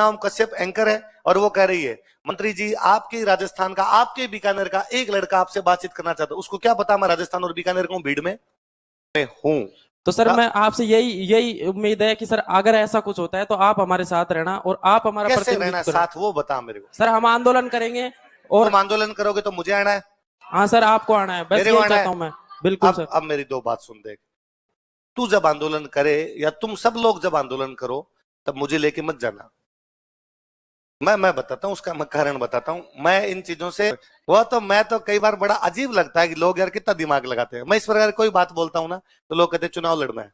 नाम कश्यप एंकर है और वो कह रही है मंत्री जी आपके राजस्थान का आपके बीकानेर का एक लड़का आपसे बातचीत करना चाहता है, उसको क्या पता मैं राजस्थान और बीकानेर को भीड़ में हूं। तो सर मैं आपसे यही उम्मीद है कि सर अगर ऐसा कुछ होता है तो आप हमारे साथ रहना और आप हमारा कैसे रहना साथ, वो बता मेरे को। सर हम आंदोलन करेंगे और तुम आंदोलन करोगे तो मुझे आना है। हाँ सर आपको आना है, बस यही चाहता हूँ मैं। बिल्कुल सर। अब मेरी दो बात सुन देख, तू जब आंदोलन करे या तुम सब लोग जब आंदोलन करो तब मुझे लेके मत जाना। मैं बताता हूँ उसका मैं कारण बताता हूँ। मैं इन चीजों से मैं तो कई बार बड़ा अजीब लगता है कि लोग यार कितना दिमाग लगाते हैं। मैं इस प्रकार कोई बात बोलता हूँ ना तो लोग कहते चुनाव लड़ना है।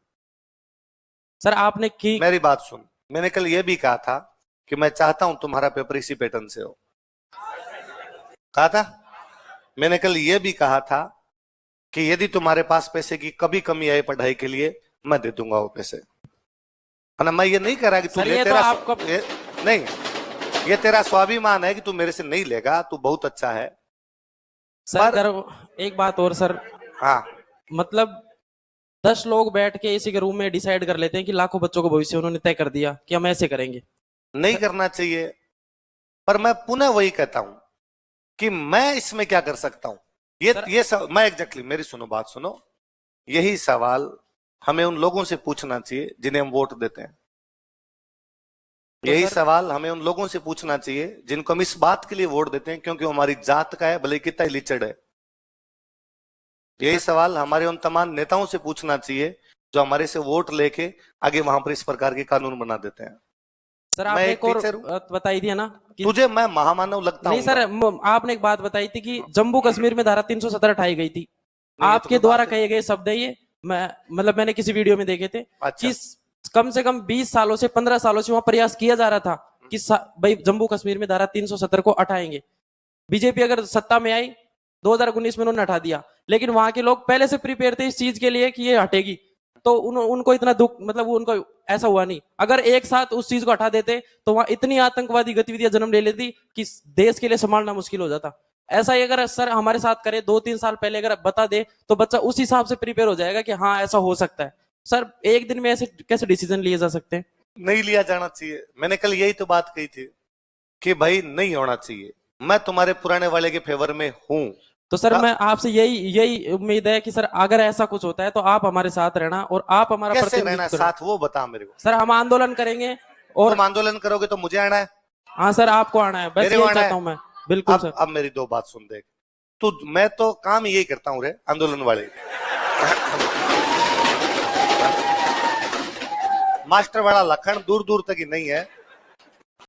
सर आपने की मेरी बात सुन, मैंने कल ये भी कहा था कि मैं चाहता हूं तुम्हारा पेपर इसी पैटर्न से हो, कहा था। मैंने कल ये भी कहा था कि यदि तुम्हारे पास पैसे की कभी कमी आए पढ़ाई के लिए मैं दे दूंगा वो पैसे, है ना। मैं ये नहीं कह रहा कि तू ले, तेरा तो आपको नहीं, ये तेरा स्वाभिमान है कि तू मेरे से नहीं लेगा, तू बहुत अच्छा है सर। एक बात और सर, हाँ मतलब 10 लोग बैठ के इसी के रूम में डिसाइड कर लेते हैं कि लाखों बच्चों को भविष्य उन्होंने तय कर दिया कि हम ऐसे करेंगे। नहीं करना चाहिए, पर मैं पुनः वही कहता हूं कि मैं इसमें क्या कर सकता हूं। मैं एग्जैक्टली मेरी सुनो बात सुनो, यही सवाल हमें उन लोगों से पूछना चाहिए जिन्हें हम वोट देते हैं। यही सवाल हमें उन लोगों से पूछना चाहिए जिनको हम इस बात के लिए वोट देते हैं क्योंकि वो हमारी जात का है, भले कितना लिचड़ है। यही सवाल हमारे उन तमाम नेताओं से पूछना चाहिए जो हमारे से वोट लेके आगे वहां पर इस प्रकार के कानून बना देते हैं। सर आपने एक और बताई थी ना कि तुझे मैं महामानव लगता हूं। नहीं सर, आपने एक बात बताई थी कि जम्मू कश्मीर में धारा 370 हटाई गई थी। आपके द्वारा कहे गए शब्द है ये, मतलब मैंने किसी वीडियो में देखे थे। अच्छा। कि कम से कम 20 सालों से 15 सालों से वहां प्रयास किया जा रहा था कि भाई जम्मू कश्मीर में धारा 370 को हटाएंगे। बीजेपी अगर सत्ता में आई 2019 में उन्होंने हटा दिया, लेकिन वहां के लोग पहले से प्रिपेयर थे इस चीज के लिए कि ये हटेगी, तो उनको इतना दुख, मतलब उनको ऐसा हुआ नहीं। अगर एक साथ उस चीज को हटा देते तो वहां इतनी आतंकवादी गतिविधियां जन्म ले लेती कि देश के लिए संभालना मुश्किल हो जाता। ऐसा ही अगर सर हमारे साथ करे 2-3 साल पहले अगर बता दे तो बच्चा उस हिसाब से प्रिपेयर हो जाएगा कि हाँ ऐसा हो सकता है। सर एक दिन में ऐसे कैसे डिसीजन लिए जा सकते हैं? नहीं लिया जाना चाहिए। मैंने कल यही तो बात कही थी कि भाई नहीं होना चाहिए। मैं तुम्हारे पुराने वाले के फेवर में हूं। तो सर मैं आपसे यही उम्मीद है कि सर अगर ऐसा कुछ होता है तो आप हमारे साथ रहना और आप हमारा कैसे रहना साथ, वो बता मेरे को। सर हम आंदोलन करेंगे और तुम आंदोलन करोगे तो मुझे आना है। हाँ सर आपको आना है, बस यही चाहता हूँ मैं। बिल्कुल सर। अब मेरी दो बात सुन देख, मैं तो काम यही करता हूँ रे आंदोलन वाले मास्टर वाला लखन दूर दूर तक ही नहीं है।